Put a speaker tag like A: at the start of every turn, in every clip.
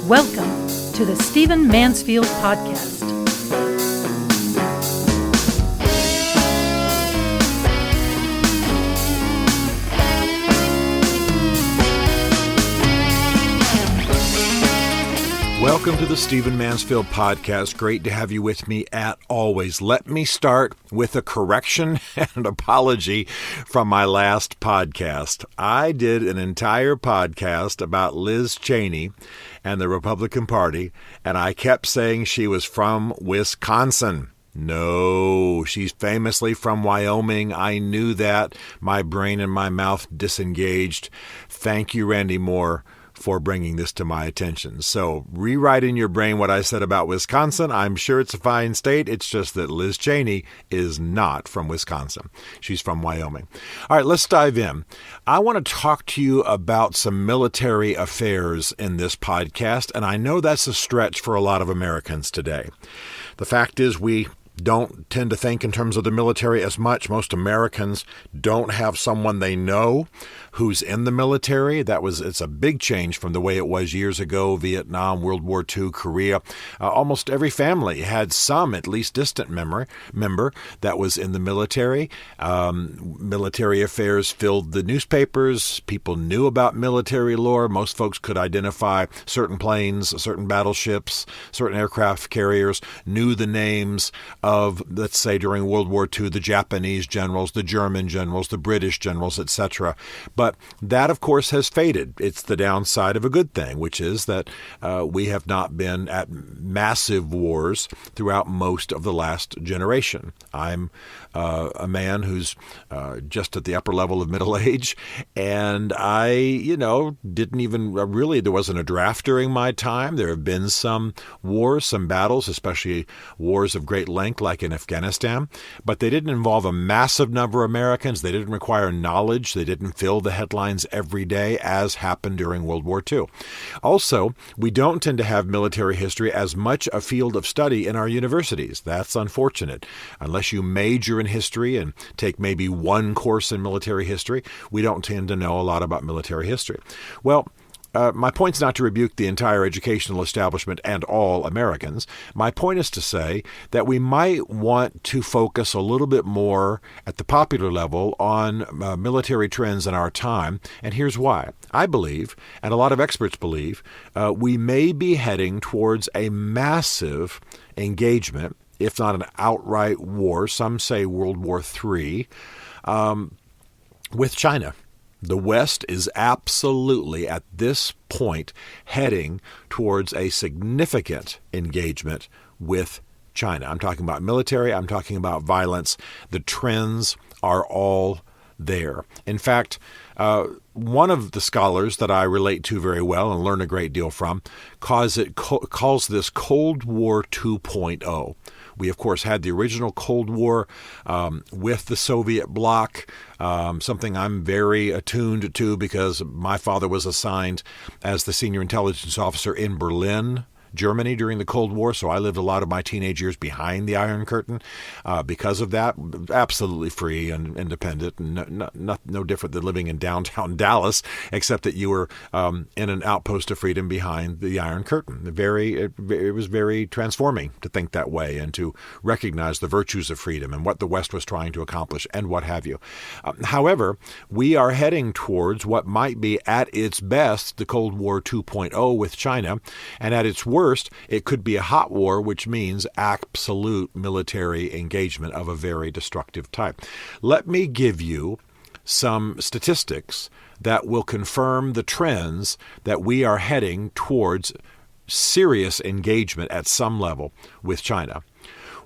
A: Welcome to the Stephen Mansfield Podcast.
B: Welcome to the Stephen Mansfield Podcast. Great to have you with me as always. Let me start with a correction and apology from my last podcast. I did an entire podcast about Liz Cheney and the Republican Party, and I kept saying she was from Wisconsin. No, she's famously from Wyoming. I knew that. My brain and my mouth disengaged. Thank you, Randy Moore, for bringing this to my attention. So rewrite in your brain what I said about Wisconsin. I'm sure it's a fine state. It's just that Liz Cheney is not from Wisconsin. She's from Wyoming. All right, let's dive in. I want to talk to you about some military affairs in this podcast, and I know that's a stretch for a lot of Americans today. The fact is we don't tend to think in terms of the military as much. Most Americans don't have someone they know who's in the military. It's a big change from the way it was years ago, Vietnam, World War II, Korea. Almost every family had some, at least distant member that was in the military. Military affairs filled the newspapers. People knew about military lore. Most folks could identify certain planes, certain battleships, certain aircraft carriers, knew the names of, let's say, during World War II, the Japanese generals, the German generals, the British generals, etc. But that, of course, has faded. It's the downside of a good thing, which is that we have not been at massive wars throughout most of the last generation. I'm a man who's just at the upper level of middle age, and I, didn't even really, there wasn't a draft during my time. There have been some wars, some battles, especially wars of great length like in Afghanistan, but they didn't involve a massive number of Americans. They didn't require knowledge. They didn't fill the headlines every day as happened during World War II. Also, we don't tend to have military history as much a field of study in our universities. That's unfortunate. Unless you major in history and take maybe one course in military history, we don't tend to know a lot about military history. Well, my point's not to rebuke the entire educational establishment and all Americans. My point is to say that we might want to focus a little bit more at the popular level on military trends in our time, and here's why. I believe, and a lot of experts believe, we may be heading towards a massive engagement, if not an outright war, some say World War III, with China. The West is absolutely, at this point, heading towards a significant engagement with China. I'm talking about military. I'm talking about violence. The trends are all there. In fact, one of the scholars that I relate to very well and learn a great deal from calls this Cold War 2.0. We, of course, had the original Cold War with the Soviet bloc, something I'm very attuned to because my father was assigned as the senior intelligence officer in Berlin, Germany during the Cold War, so I lived a lot of my teenage years behind the Iron Curtain. Because of that, absolutely free and independent, and no different than living in downtown Dallas, except that you were in an outpost of freedom behind the Iron Curtain. It was very transforming to think that way and to recognize the virtues of freedom and what the West was trying to accomplish and what have you. However, we are heading towards what might be at its best the Cold War 2.0 with China, and at its worst, it could be a hot war, which means absolute military engagement of a very destructive type. Let me give you some statistics that will confirm the trends that we are heading towards serious engagement at some level with China.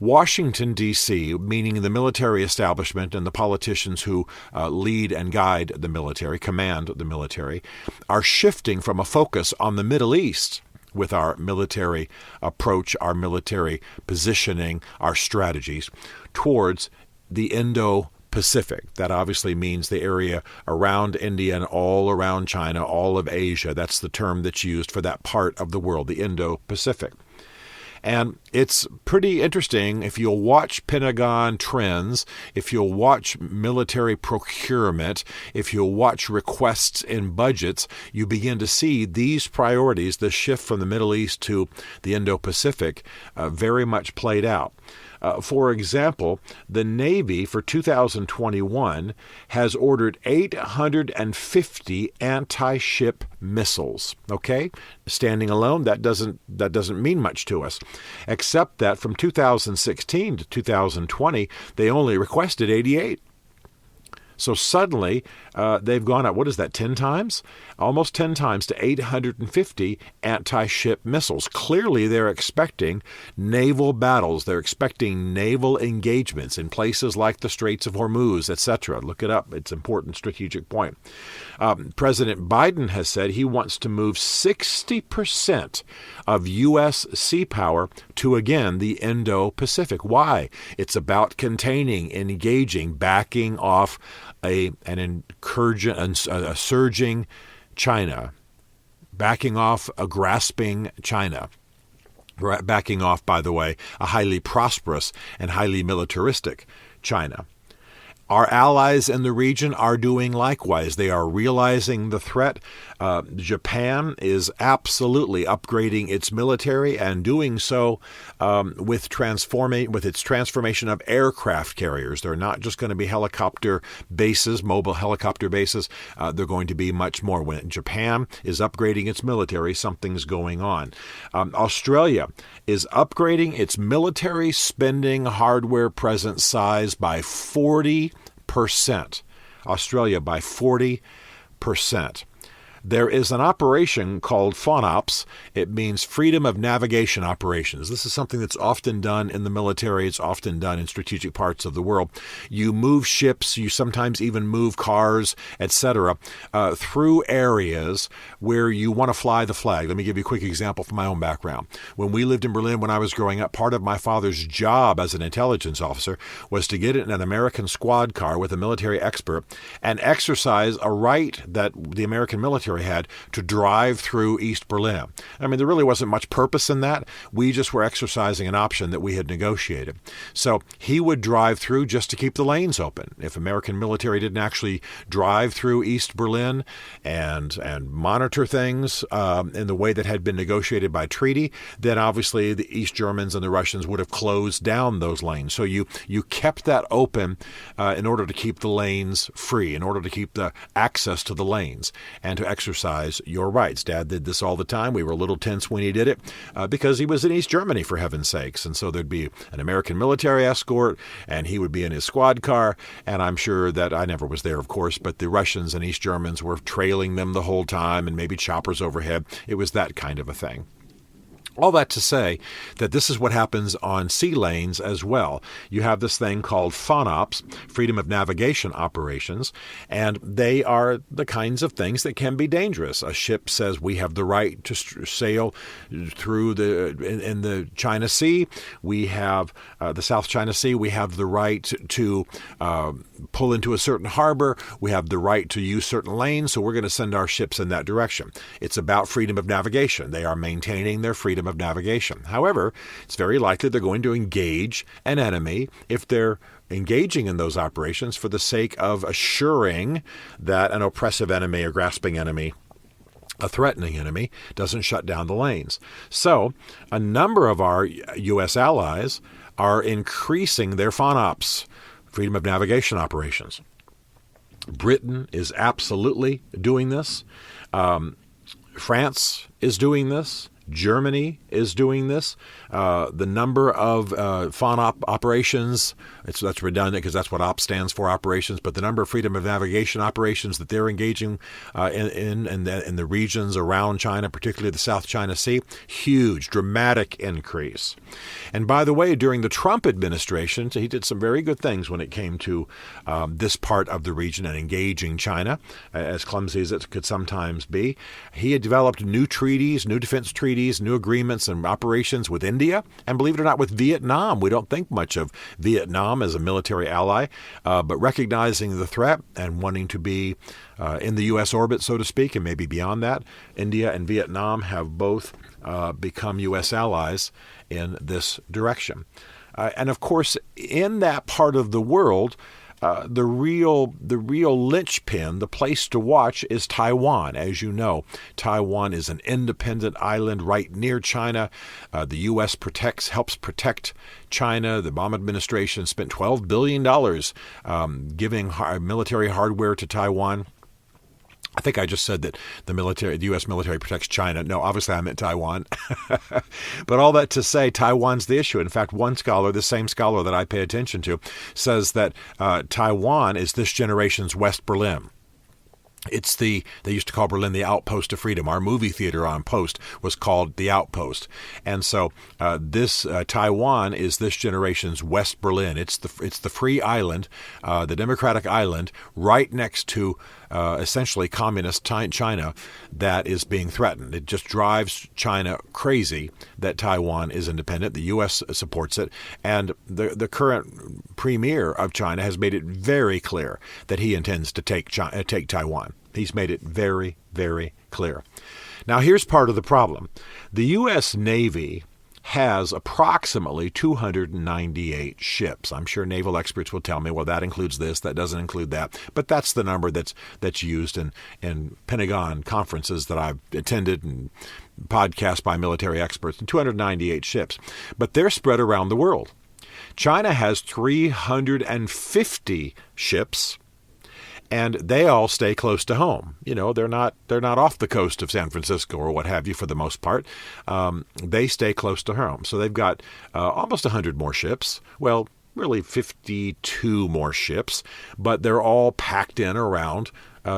B: Washington, D.C., meaning the military establishment and the politicians who lead and guide the military, command the military, are shifting from a focus on the Middle East with our military approach, our military positioning, our strategies, towards the Indo-Pacific. That obviously means the area around India and all around China, all of Asia. That's the term that's used for that part of the world, the Indo-Pacific. And it's pretty interesting if you'll watch Pentagon trends, if you'll watch military procurement, if you'll watch requests in budgets, you begin to see these priorities, the shift from the Middle East to the Indo-Pacific, very much played out. For example, the Navy for 2021 has ordered 850 anti-ship missiles. Okay, standing alone, that doesn't mean much to us, except that from 2016 to 2020, they only requested 88. So suddenly, they've gone up, 10 times? Almost 10 times to 850 anti-ship missiles. Clearly, they're expecting naval battles. They're expecting naval engagements in places like the Straits of Hormuz, etc. Look it up. It's an important strategic point. President Biden has said he wants to move 60% of U.S. seapower to, again, the Indo-Pacific. Why? It's about containing, engaging, backing off a surging China, backing off a grasping China, backing off, by the way, a highly prosperous and highly militaristic China. Our allies in the region are doing likewise. They are realizing the threat. Japan is absolutely upgrading its military and doing so with its transformation of aircraft carriers. They're not just going to be helicopter bases, mobile helicopter bases. They're going to be much more. When Japan is upgrading its military, something's going on. Australia is upgrading its military spending hardware presence size by 40%. Australia by 40%. There is an operation called FONOPS. It means Freedom of Navigation Operations. This is something that's often done in the military. It's often done in strategic parts of the world. You move ships, you sometimes even move cars, etc., through areas where you want to fly the flag. Let me give you a quick example from my own background. When we lived in Berlin when I was growing up, part of my father's job as an intelligence officer was to get in an American squad car with a military expert and exercise a right that the American military had to drive through East Berlin. I mean, there really wasn't much purpose in that. We just were exercising an option that we had negotiated. So he would drive through just to keep the lanes open. If American military didn't actually drive through East Berlin and monitor things in the way that had been negotiated by treaty, then obviously the East Germans and the Russians would have closed down those lanes. So you kept that open in order to keep the lanes free, in order to keep the access to the lanes and to exercise your rights. Dad did this all the time. We were a little tense when he did it because he was in East Germany, for heaven's sakes. And so there'd be an American military escort, and he would be in his squad car. And I'm sure that I never was there, of course, but the Russians and East Germans were trailing them the whole time and maybe choppers overhead. It was that kind of a thing. All that to say that this is what happens on sea lanes as well. You have this thing called FONOPS, Freedom of Navigation Operations, and they are the kinds of things that can be dangerous. A ship says we have the right to sail through in the China Sea. We have the South China Sea. We have the right to pull into a certain harbor. We have the right to use certain lanes, so we're going to send our ships in that direction. It's about freedom of navigation. They are maintaining their freedom of navigation. However, it's very likely they're going to engage an enemy if they're engaging in those operations for the sake of assuring that an oppressive enemy, a grasping enemy, a threatening enemy, doesn't shut down the lanes. So a number of our U.S. allies are increasing their FONOPS, Freedom of Navigation Operations. Britain is absolutely doing this. France is doing this. Germany is doing this. The number of FONOP operations, that's redundant because that's what OP stands for, operations, but the number of freedom of navigation operations that they're engaging in the regions around China, particularly the South China Sea, huge, dramatic increase. And by the way, during the Trump administration, he did some very good things when it came to this part of the region and engaging China, as clumsy as it could sometimes be. He had developed new treaties, new defense treaties, treaties, new agreements, and operations with India, and believe it or not, with Vietnam. We don't think much of Vietnam as a military ally, but recognizing the threat and wanting to be in the U.S. orbit, so to speak, and maybe beyond that, India and Vietnam have both become U.S. allies in this direction. And of course, in that part of the world, the real linchpin, the place to watch, is Taiwan. As you know, Taiwan is an independent island right near China. The U.S. helps protect China. The Obama administration spent $12 billion giving military hardware to Taiwan. I think I just said that the U.S. military protects China. No, obviously I meant Taiwan. But all that to say, Taiwan's the issue. In fact, one scholar, the same scholar that I pay attention to, says that Taiwan is this generation's West Berlin. They used to call Berlin the Outpost of Freedom. Our movie theater on Post was called the Outpost. And so this Taiwan is this generation's West Berlin. It's the free island, the democratic island, right next to essentially communist China that is being threatened. It just drives China crazy that Taiwan is independent. The U.S. supports it. And the current premier of China has made it very clear that he intends to take Taiwan. He's made it very, very clear. Now, here's part of the problem. The U.S. Navy has approximately 298 ships. I'm sure naval experts will tell me, well, that includes this, that doesn't include that. But that's the number that's used in Pentagon conferences that I've attended and podcasts by military experts, 298 ships. But they're spread around the world. China has 350 ships, and they all stay close to home. You know, they're not off the coast of San Francisco or what have you for the most part. They stay close to home. So they've got almost 100 more ships. Well, really 52 more ships, but they're all packed in around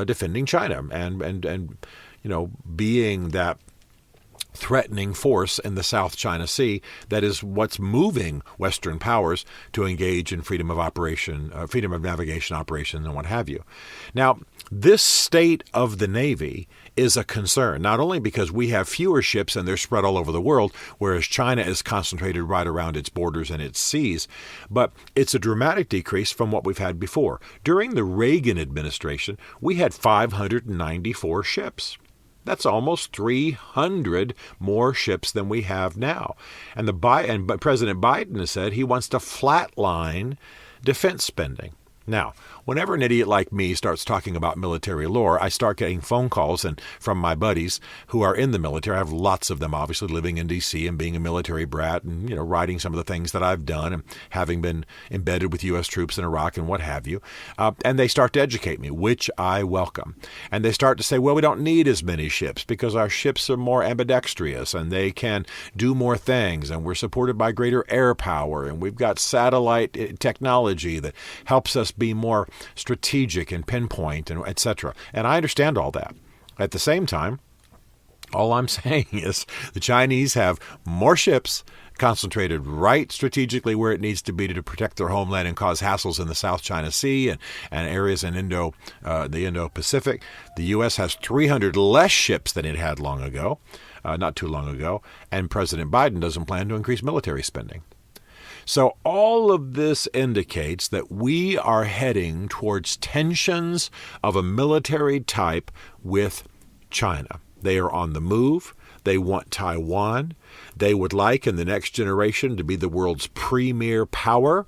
B: defending China and being that threatening force in the South China Sea that is what's moving Western powers to engage in freedom of navigation operations and what have you. Now, this state of the Navy is a concern, not only because we have fewer ships and they're spread all over the world, whereas China is concentrated right around its borders and its seas, but it's a dramatic decrease from what we've had before. During the Reagan administration, we had 594 ships. That's almost 300 more ships than we have now. And President Biden has said he wants to flatline defense spending. Now, whenever an idiot like me starts talking about military lore, I start getting phone calls from my buddies who are in the military. I have lots of them, obviously, living in D.C. and being a military brat and, writing some of the things that I've done and having been embedded with U.S. troops in Iraq and what have you. And they start to educate me, which I welcome. And they start to say, well, we don't need as many ships because our ships are more ambidextrous and they can do more things. And we're supported by greater air power. And we've got satellite technology that helps us be more strategic and pinpoint, and et cetera. And I understand all that. At the same time, all I'm saying is the Chinese have more ships concentrated right strategically where it needs to be to protect their homeland and cause hassles in the South China Sea and areas in the Indo-Pacific. The U.S. has 300 less ships than it had not too long ago, and President Biden doesn't plan to increase military spending. So all of this indicates that we are heading towards tensions of a military type with China. They are on the move. They want Taiwan. They would like in the next generation to be the world's premier power.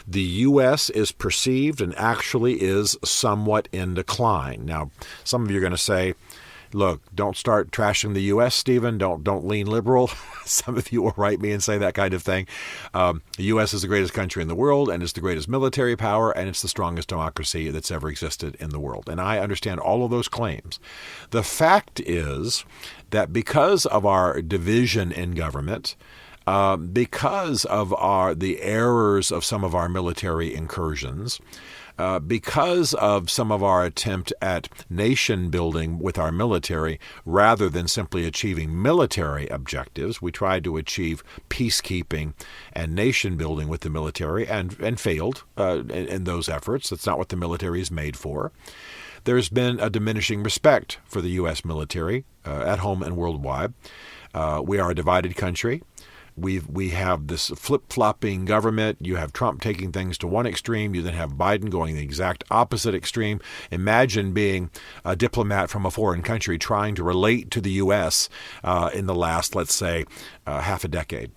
B: The U.S. is perceived and actually is somewhat in decline. Now, some of you are going to say, look, don't start trashing the U.S., Stephen. Don't lean liberal. Some of you will write me and say that kind of thing. The U.S. is the greatest country in the world, and it's the greatest military power, and it's the strongest democracy that's ever existed in the world. And I understand all of those claims. The fact is that because of our division in government, because of the errors of some of our military incursions, because of some of our attempt at nation building with our military, rather than simply achieving military objectives, we tried to achieve peacekeeping and nation building with the military and failed in those efforts. That's not what the military is made for. there's been a diminishing respect for the U.S. military at home and worldwide. We are a divided country. We have this flip-flopping government. You have Trump taking things to one extreme. You then have Biden going the exact opposite extreme. Imagine being a diplomat from a foreign country trying to relate to the U.S. In the last, let's say, half a decade.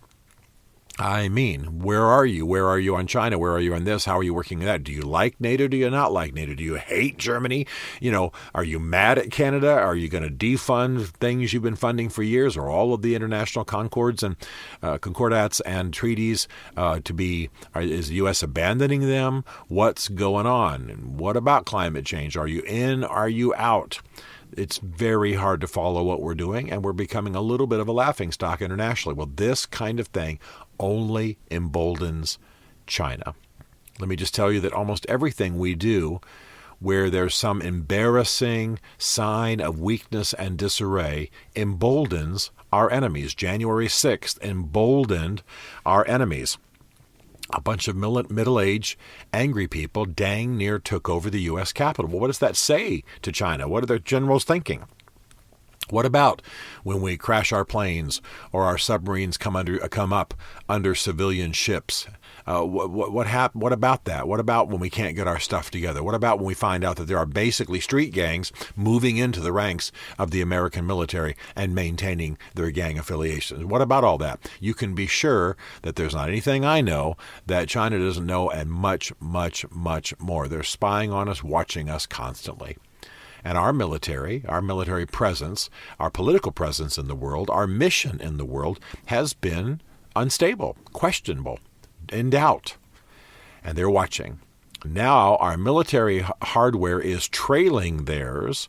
B: I mean, where are you? Where are you on China? Where are you on this? How are you working that? Do you like NATO? Do you not like NATO? Do you hate Germany? Are you mad at Canada? Are you going to defund things you've been funding for years, or all of the international concords and concordats and treaties is the U.S. abandoning them? What's going on? And what about climate change? Are you in? Are you out? It's very hard to follow what we're doing, and we're becoming a little bit of a laughingstock internationally. Well, this kind of thing only emboldens China. Let me just tell you that almost everything we do where there's some embarrassing sign of weakness and disarray emboldens our enemies. January 6th emboldened our enemies. A bunch of middle-aged, angry people dang near took over the U.S. Capitol. Well, what does that say to China? What are their generals thinking? What about when we crash our planes or our submarines come up under civilian ships? What about that? What about when we can't get our stuff together? What about when we find out that there are basically street gangs moving into the ranks of the American military and maintaining their gang affiliations? What about all that? You can be sure that there's not anything I know that China doesn't know, and much, much, much more. They're spying on us, watching us constantly. And our military presence, our political presence in the world, our mission in the world has been unstable, questionable, in doubt. And they're watching. Now our military hardware is trailing theirs,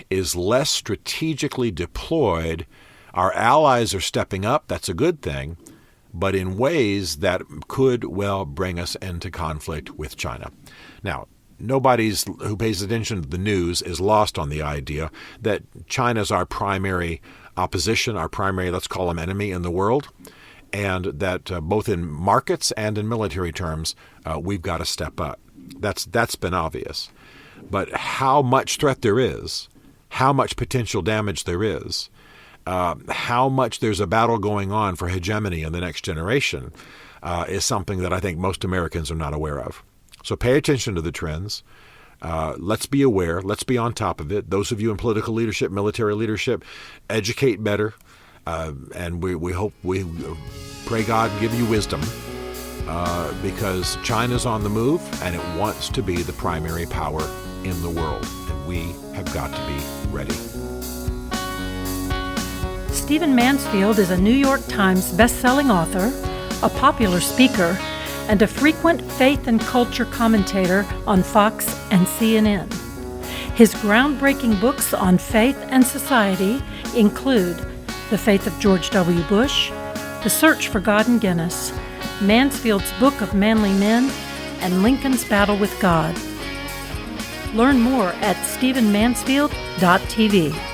B: is less strategically deployed. Our allies are stepping up. That's a good thing, but in ways that could well bring us into conflict with China. Now, nobody who pays attention to the news is lost on the idea that China's our primary opposition, our primary, let's call them enemy in the world, and that both in markets and in military terms, we've got to step up. That's been obvious. But how much threat there is, how much potential damage there is, how much there's a battle going on for hegemony in the next generation is something that I think most Americans are not aware of. So pay attention to the trends. Let's be aware. Let's be on top of it. Those of you in political leadership, military leadership, educate better. And we pray God give you wisdom because China's on the move and it wants to be the primary power in the world. And we have got to be ready.
A: Stephen Mansfield is a New York Times best-selling author, a popular speaker, and a frequent faith and culture commentator on Fox and CNN. His groundbreaking books on faith and society include The Faith of George W. Bush, The Search for God in Guinness, Mansfield's Book of Manly Men, and Lincoln's Battle with God. Learn more at stephenmansfield.tv.